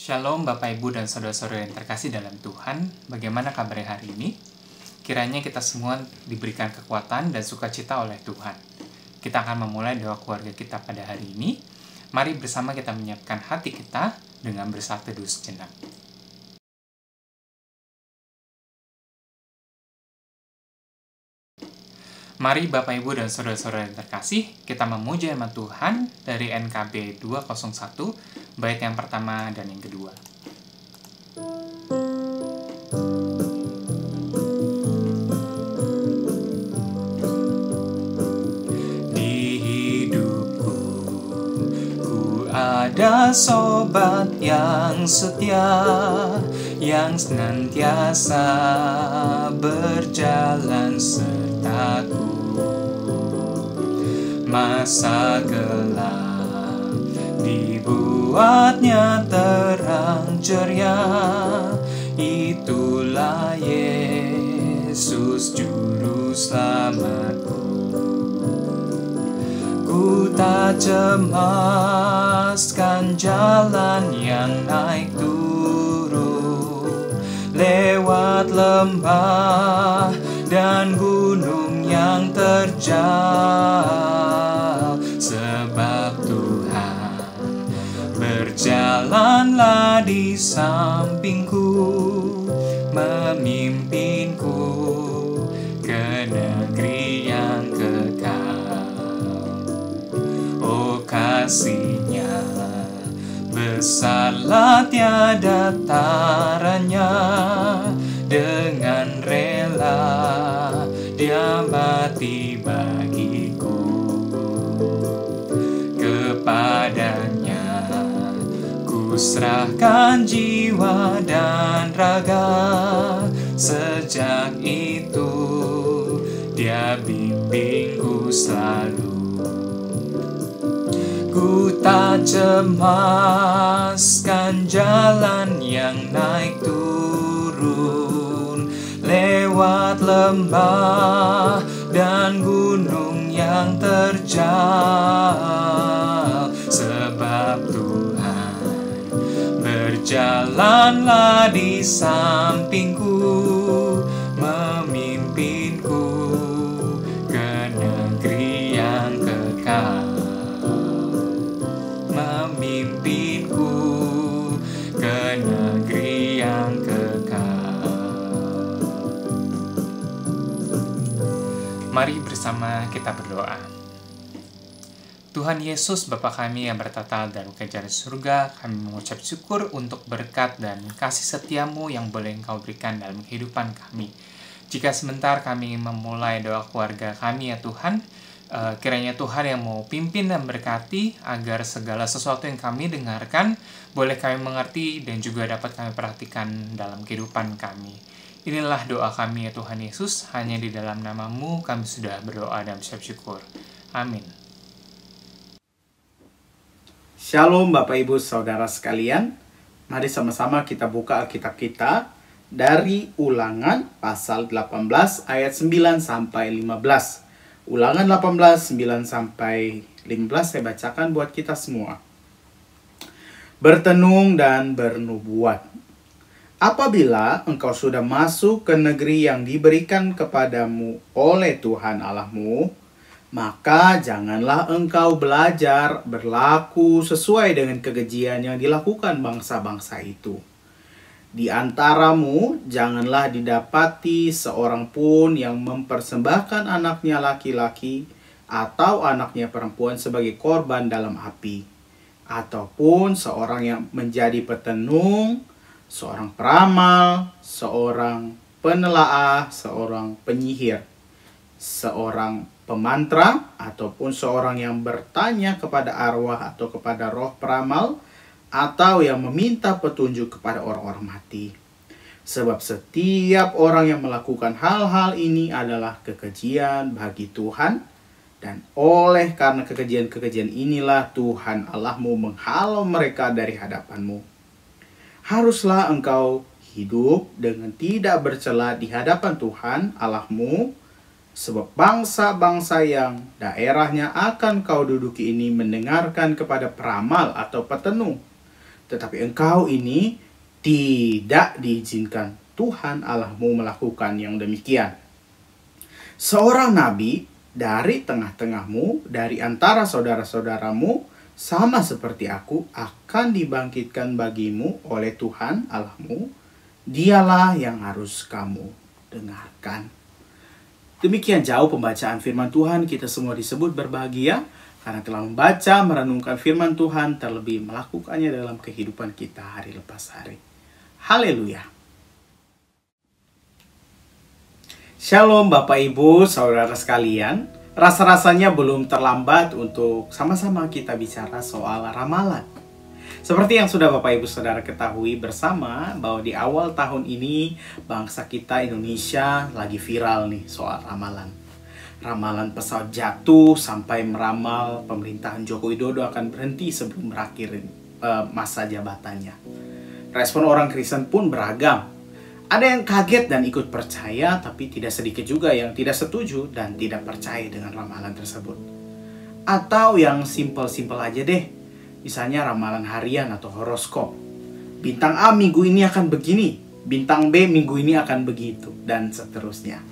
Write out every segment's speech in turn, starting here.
Shalom Bapak Ibu dan Saudara-saudara yang terkasih dalam Tuhan. Bagaimana kabarnya hari ini? Kiranya kita semua diberikan kekuatan dan sukacita oleh Tuhan. Kita akan memulai doa keluarga kita pada hari ini. Mari bersama kita menyiapkan hati kita dengan bersaat teduh sejenak. Mari Bapak Ibu dan Saudara-saudara yang terkasih, kita memuja nama Tuhan dari NKB 201, bait yang pertama dan yang kedua. Di hidupku, ku ada sobat yang setia, yang senantiasa berjalan sertaku. Masa gelap dibuatnya terang ceria, itulah Yesus juru selamatku. Ku tak cemaskan jalan yang naik turun, lewat lembah dan gunung yang terjal, sebab Tuhan berjalanlah di sampingku, memimpinku ke negeri yang kekal. Oh, kasih-Nya besarlah tiada taranya, dengan rela Dia mati bagiku. Kepadanya ku serahkan jiwa dan raga, sejak itu Dia bimbingku selalu. Ku tak cemaskan jalan yang naik turun, lewat lembah dan gunung yang terjal, sebab Tuhan berjalanlah di sampingku, memimpinku ke negeri yang kekal, memimpinku ke negeri yang kekal. Mari bersama kita berdoa. Tuhan Yesus, Bapa kami yang bertata dan kerajaan surga, kami mengucap syukur untuk berkat dan kasih setia-Mu yang boleh Engkau berikan dalam kehidupan kami. Jika sebentar kami memulai doa keluarga kami ya Tuhan, kiranya Tuhan yang mau pimpin dan berkati agar segala sesuatu yang kami dengarkan boleh kami mengerti dan juga dapat kami perhatikan dalam kehidupan kami. Inilah doa kami ya Tuhan Yesus, hanya di dalam nama-Mu kami sudah berdoa dan bersyukur syukur. Amin. Shalom Bapak Ibu Saudara sekalian, mari sama-sama kita buka Alkitab kita dari Ulangan pasal 18 ayat 9 sampai 15. Ulangan 18, 9 sampai 15 saya bacakan buat kita semua. Bertenung dan bernubuat. Apabila engkau sudah masuk ke negeri yang diberikan kepadamu oleh Tuhan Allahmu, maka janganlah engkau belajar berlaku sesuai dengan kekejian yang dilakukan bangsa-bangsa itu. Di antaramu janganlah didapati seorang pun yang mempersembahkan anaknya laki-laki atau anaknya perempuan sebagai korban dalam api, ataupun seorang yang menjadi petenung, seorang peramal, seorang penelaah, seorang penyihir, seorang pemantra, ataupun seorang yang bertanya kepada arwah atau kepada roh peramal, atau yang meminta petunjuk kepada orang-orang mati. Sebab setiap orang yang melakukan hal-hal ini adalah kekejian bagi Tuhan, dan oleh karena kekejian-kekejian inilah Tuhan Allahmu menghalau mereka dari hadapanmu. Haruslah engkau hidup dengan tidak bercela di hadapan Tuhan Allahmu, sebab bangsa-bangsa yang daerahnya akan kau duduki ini mendengarkan kepada peramal atau petenung, Tetapi engkau ini tidak diizinkan Tuhan Allahmu melakukan yang demikian. Seorang nabi dari tengah-tengahmu, dari antara saudara-saudaramu, sama seperti aku, akan dibangkitkan bagimu oleh Tuhan Allahmu. Dialah yang harus kamu dengarkan. Demikian jauh pembacaan firman Tuhan. Kita semua disebut berbahagia karena telah membaca, merenungkan firman Tuhan, terlebih melakukannya dalam kehidupan kita hari lepas hari. Haleluya. Shalom Bapak Ibu, saudara sekalian. Rasa-rasanya belum terlambat untuk sama-sama kita bicara soal ramalan. Seperti yang sudah Bapak Ibu Saudara ketahui bersama bahwa di awal tahun ini bangsa kita Indonesia lagi viral nih soal ramalan. Ramalan pesawat jatuh sampai meramal pemerintahan Joko Widodo akan berhenti sebelum berakhir masa jabatannya. Respon orang Kristen pun beragam. Ada yang kaget dan ikut percaya, tapi tidak sedikit juga yang tidak setuju dan tidak percaya dengan ramalan tersebut. Atau yang simpel-simpel aja deh, misalnya ramalan harian atau horoskop. Bintang A minggu ini akan begini, bintang B minggu ini akan begitu, dan seterusnya.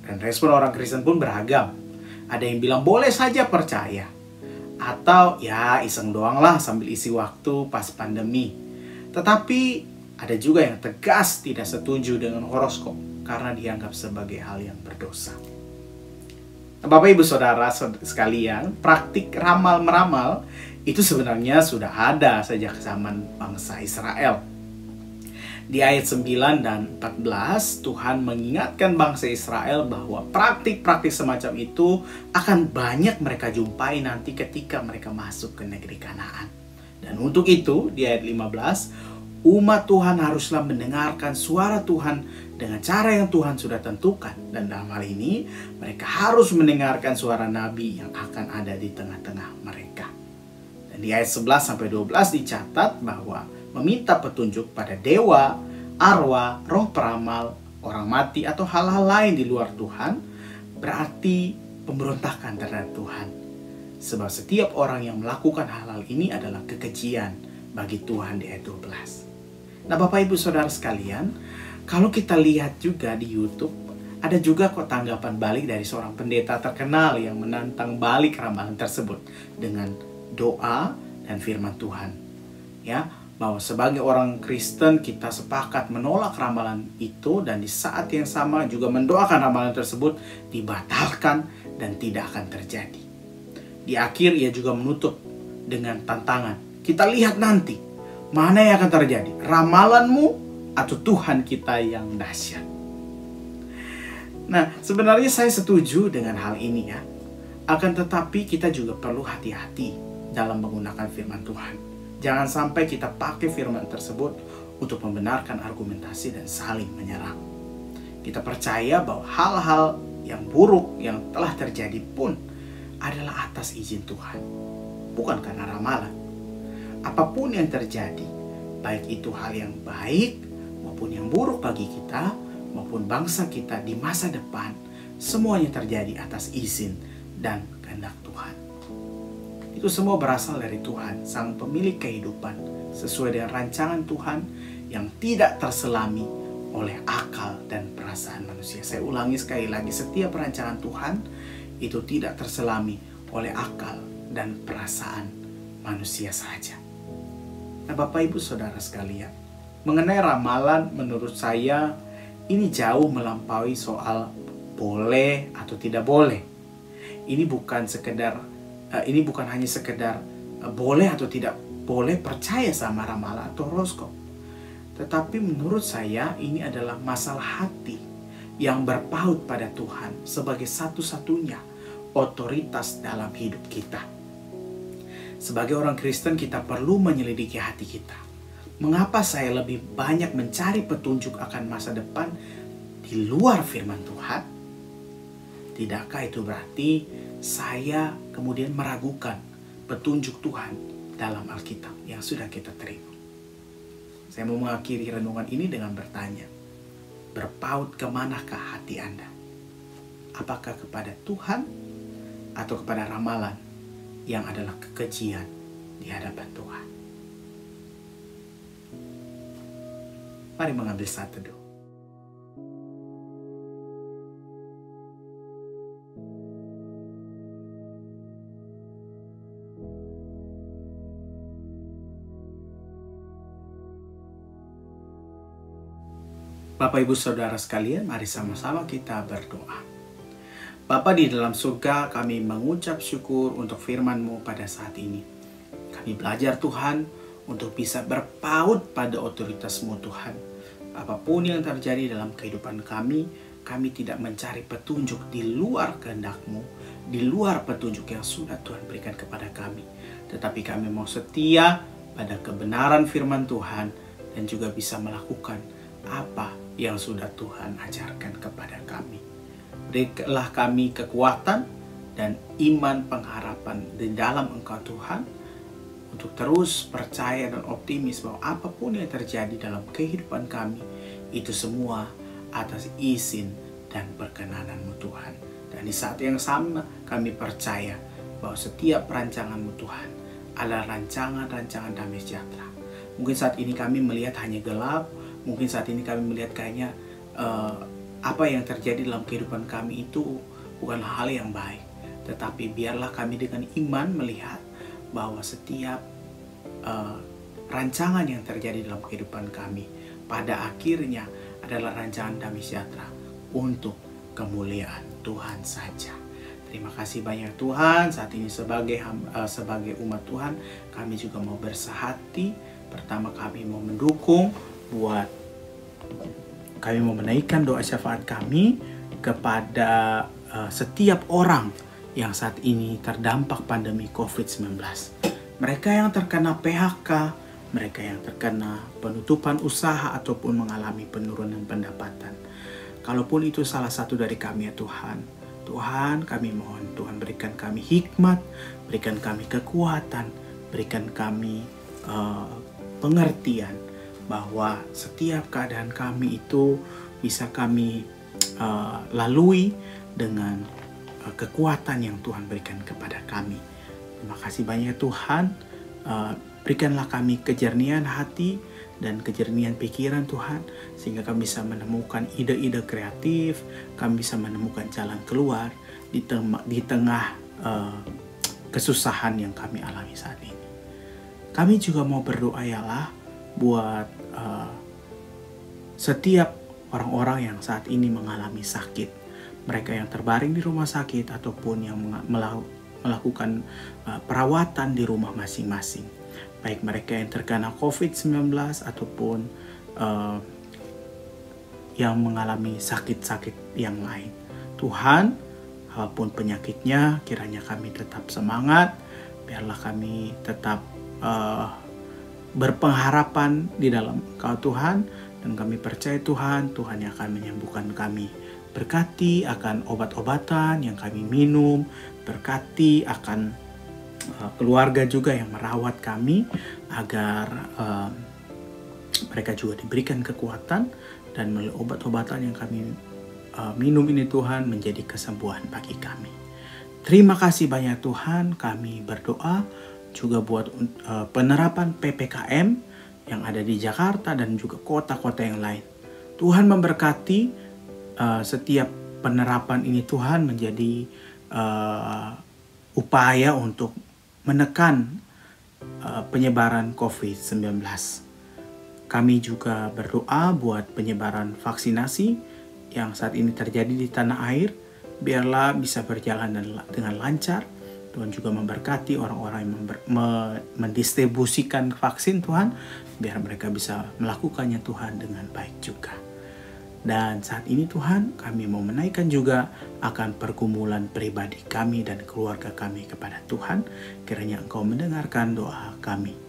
Dan respon orang Kristen pun beragam. Ada yang bilang boleh saja percaya, atau ya iseng doang lah sambil isi waktu pas pandemi. Tetapi ada juga yang tegas tidak setuju dengan horoskop karena dianggap sebagai hal yang berdosa. Bapak Ibu Saudara sekalian, praktik ramal-meramal itu sebenarnya sudah ada sejak zaman bangsa Israel. Di ayat 9 dan 14, Tuhan mengingatkan bangsa Israel bahwa praktik-praktik semacam itu akan banyak mereka jumpai nanti ketika mereka masuk ke negeri Kanaan. Dan untuk itu, di ayat 15, umat Tuhan haruslah mendengarkan suara Tuhan dengan cara yang Tuhan sudah tentukan. Dan dalam hal ini, mereka harus mendengarkan suara Nabi yang akan ada di tengah-tengah mereka. Dan di ayat 11-12 dicatat bahwa meminta petunjuk pada dewa, arwah, roh peramal, orang mati, atau hal-hal lain di luar Tuhan, berarti pemberontakan terhadap Tuhan. Sebab setiap orang yang melakukan hal-hal ini adalah kekejian bagi Tuhan di ayat 12. Nah Bapak Ibu Saudara sekalian, kalau kita lihat juga di YouTube, ada juga kok tanggapan balik dari seorang pendeta terkenal yang menantang balik ramalan tersebut dengan doa dan firman Tuhan. Ya, bahwa sebagai orang Kristen kita sepakat menolak ramalan itu dan di saat yang sama juga mendoakan ramalan tersebut dibatalkan dan tidak akan terjadi. Di akhir ia juga menutup dengan tantangan. Kita lihat nanti mana yang akan terjadi? Ramalanmu atau Tuhan kita yang dahsyat? Nah, sebenarnya saya setuju dengan hal ini ya. Akan tetapi kita juga perlu hati-hati dalam menggunakan firman Tuhan. Jangan sampai kita pakai firman tersebut untuk membenarkan argumentasi dan saling menyerang. Kita percaya bahwa hal-hal yang buruk yang telah terjadi pun adalah atas izin Tuhan, bukan karena ramalan. Apapun yang terjadi, baik itu hal yang baik maupun yang buruk bagi kita maupun bangsa kita di masa depan, semuanya terjadi atas izin dan kehendak Tuhan. Itu semua berasal dari Tuhan, Sang Pemilik kehidupan, sesuai dengan rancangan Tuhan yang tidak terselami oleh akal dan perasaan manusia. Saya ulangi sekali lagi, setiap rancangan Tuhan itu tidak terselami oleh akal dan perasaan manusia saja. Nah Bapak Ibu Saudara sekalian, mengenai ramalan menurut saya ini jauh melampaui soal boleh atau tidak boleh. Ini bukan hanya sekedar boleh atau tidak boleh percaya sama ramalan atau horoskop. Tetapi menurut saya ini adalah masalah hati yang berpaut pada Tuhan sebagai satu-satunya otoritas dalam hidup kita. Sebagai orang Kristen kita perlu menyelidiki hati kita. Mengapa saya lebih banyak mencari petunjuk akan masa depan di luar firman Tuhan? Tidakkah itu berarti saya kemudian meragukan petunjuk Tuhan dalam Alkitab yang sudah kita terima? Saya mau mengakhiri renungan ini dengan bertanya, berpaut kemanakah hati Anda? Apakah kepada Tuhan atau kepada ramalan yang adalah kekejian di hadapan Tuhan? Mari mengambil saat teduh. Bapak, Ibu, Saudara sekalian, mari sama-sama kita berdoa. Bapa di dalam surga, kami mengucap syukur untuk firman-Mu pada saat ini. Kami belajar Tuhan untuk bisa berpaut pada otoritas-Mu Tuhan. Apapun yang terjadi dalam kehidupan kami tidak mencari petunjuk di luar kehendak-Mu, di luar petunjuk yang sudah Tuhan berikan kepada kami. Tetapi kami mau setia pada kebenaran firman Tuhan dan juga bisa melakukan apa yang sudah Tuhan ajarkan kepada kami. Berikanlah kami kekuatan dan iman pengharapan di dalam Engkau Tuhan, untuk terus percaya dan optimis bahwa apapun yang terjadi dalam kehidupan kami, itu semua atas izin dan perkenanan-Mu Tuhan. Dan di saat yang sama kami percaya bahwa setiap rancangan-Mu Tuhan adalah rancangan-rancangan damai sejahtera. Mungkin saat ini kami melihat hanya gelap, mungkin saat ini kami melihat kayaknya apa yang terjadi dalam kehidupan kami itu bukan hal yang baik. Tetapi biarlah kami dengan iman melihat bahwa setiap rancangan yang terjadi dalam kehidupan kami pada akhirnya adalah rancangan damai sejahtera untuk kemuliaan Tuhan saja. Terima kasih banyak Tuhan. Saat ini sebagai umat Tuhan, kami juga mau bersehati. Pertama, kami mau mendukung kami mau menaikkan doa syafaat kami kepada setiap orang yang saat ini terdampak pandemi COVID-19. Mereka yang terkena PHK, mereka yang terkena penutupan usaha ataupun mengalami penurunan pendapatan. Kalaupun itu salah satu dari kami ya Tuhan, Tuhan kami mohon Tuhan berikan kami hikmat, berikan kami kekuatan, berikan kami pengertian bahwa setiap keadaan kami itu bisa kami lalui dengan kekuatan yang Tuhan berikan kepada kami. Terima kasih banyak Tuhan. Berikanlah kami kejernihan hati dan kejernihan pikiran Tuhan, sehingga kami bisa menemukan ide-ide kreatif, kami bisa menemukan jalan keluar di tengah kesusahan yang kami alami saat ini. Kami juga mau berdoa yalah buat setiap orang-orang yang saat ini mengalami sakit, mereka yang terbaring di rumah sakit ataupun yang melakukan perawatan di rumah masing-masing, baik mereka yang terkena COVID-19 ataupun yang mengalami sakit-sakit yang lain. Tuhan, apapun penyakitnya, kiranya kami tetap semangat, biarlah kami tetap berpengharapan di dalam Engkau Tuhan, dan kami percaya Tuhan yang akan menyembuhkan kami. Berkati akan obat-obatan yang kami minum, berkati akan keluarga juga yang merawat kami, agar mereka juga diberikan kekuatan, dan melalui obat-obatan yang kami minum ini Tuhan menjadi kesembuhan bagi kami. Terima kasih banyak Tuhan. Kami berdoa juga buat penerapan PPKM yang ada di Jakarta dan juga kota-kota yang lain. Tuhan memberkati setiap penerapan ini Tuhan menjadi upaya untuk menekan penyebaran COVID-19. Kami juga berdoa buat penyebaran vaksinasi yang saat ini terjadi di tanah air, biarlah bisa berjalan dengan lancar. Tuhan juga memberkati orang-orang yang mendistribusikan vaksin Tuhan, biar mereka bisa melakukannya Tuhan dengan baik juga. Dan saat ini Tuhan, kami mau menaikkan juga akan pergumulan pribadi kami dan keluarga kami kepada Tuhan. Kiranya Engkau mendengarkan doa kami.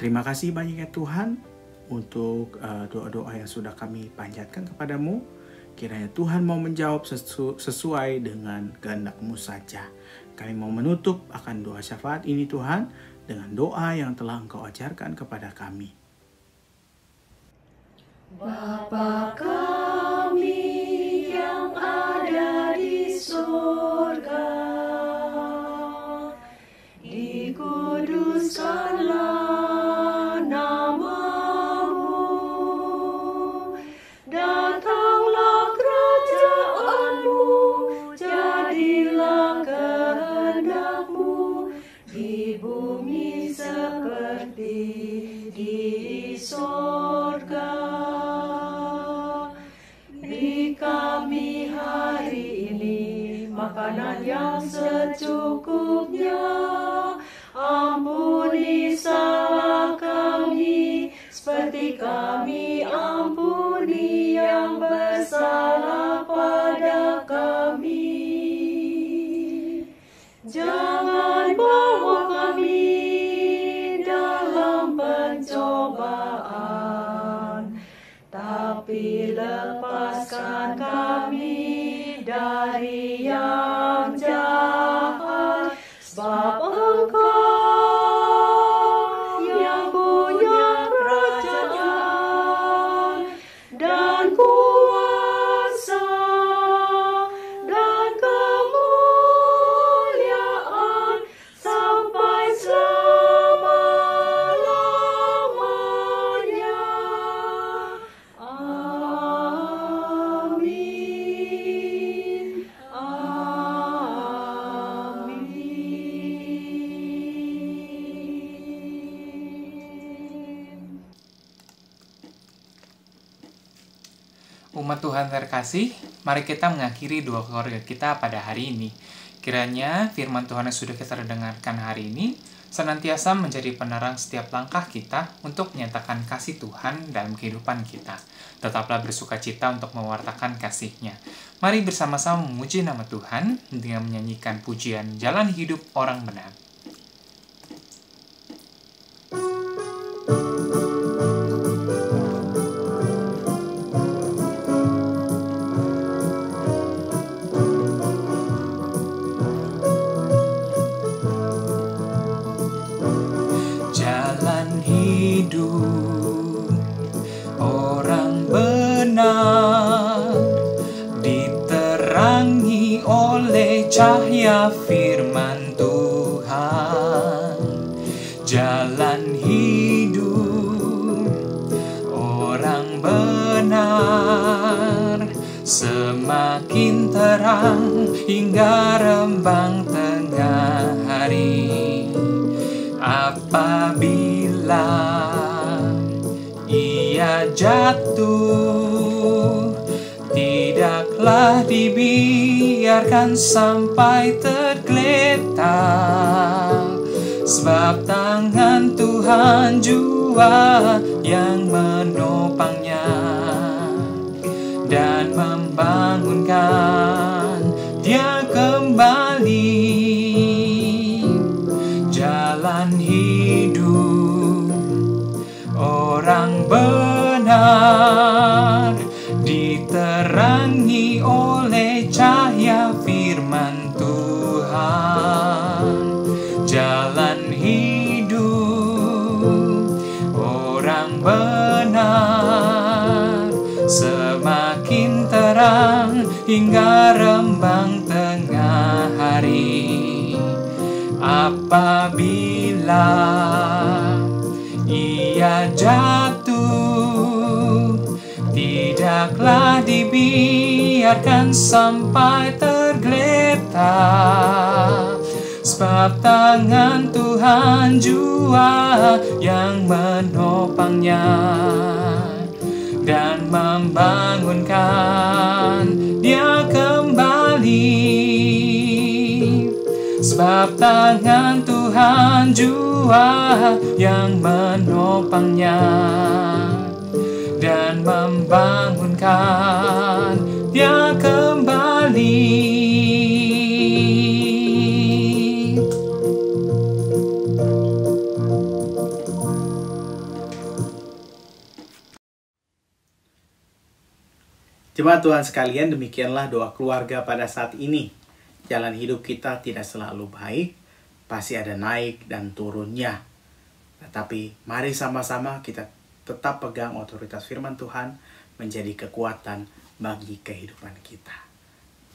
Terima kasih banyak ya Tuhan untuk doa-doa yang sudah kami panjatkan kepadamu. Kiranya Tuhan mau menjawab sesuai dengan kehendak-Mu saja. Kami mau menutup akan doa syafaat ini Tuhan dengan doa yang telah Engkau ajarkan kepada kami. Bapa kami yang ada di surga, dikuduskanlah nama-Mu, datanglah kerajaan-Mu, jadilah kehendak-Mu di bumi seperti di surga. Beri kami hari ini makanan yang secukupnya. Ampuni salah kami, seperti kami ampuni yang bersalah pada kami. Jangan bawa kami dalam pencobaan, tapi lepaskan kami dari yang jahat, sebab Engkau yang punya kerajaan dan kuasa dan kemuliaan sampai selama-lamanya. Amin. Amin. Umat Tuhan terkasih, mari kita mengakhiri doa keluarga kita pada hari ini. Kiranya firman Tuhan yang sudah kita dengarkan hari ini senantiasa menjadi penerang setiap langkah kita untuk menyatakan kasih Tuhan dalam kehidupan kita. Tetaplah bersukacita untuk mewartakan kasih-Nya. Mari bersama-sama memuji nama Tuhan dengan menyanyikan pujian Jalan Hidup Orang Benar. Jalan hidup orang benar diterangi oleh cahaya firman Tuhan. Jalan hidup orang benar semakin terang hingga rembang tengah hari. Apabila ia jatuh, tidaklah dibiarkan sampai tergeletak, sebab tangan Tuhan jua yang menopangnya dan membangunkan dia kembali. Jalan hidup orang benar diterangi oleh cahaya firman Tuhan. Jalan hidup orang benar semakin terang hingga rembang tengah hari. Apabila ia jatuh, tidaklah dibiarkan sampai tergeletak, sebab tangan Tuhan jua yang menopangnya dan membangunkan dia kembali. Sebab tangan Tuhan jua yang menopangnya dan membangunkan dia kembali. Jemaat Tuhan sekalian, demikianlah doa keluarga pada saat ini. Jalan hidup kita tidak selalu baik, pasti ada naik dan turunnya. Tetapi mari sama-sama kita tetap pegang otoritas firman Tuhan menjadi kekuatan bagi kehidupan kita.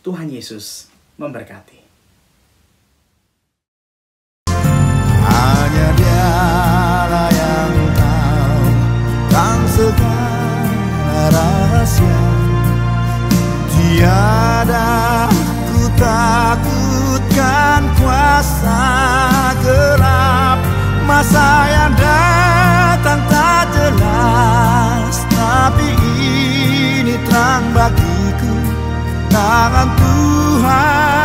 Tuhan Yesus memberkati. Hanya Dialah yang tahu tentang segala rahasia. Tiada ku takutkan kuasa gelap, masa yang datang tak jelas, tapi ini terang bagiku, tangan Tuhan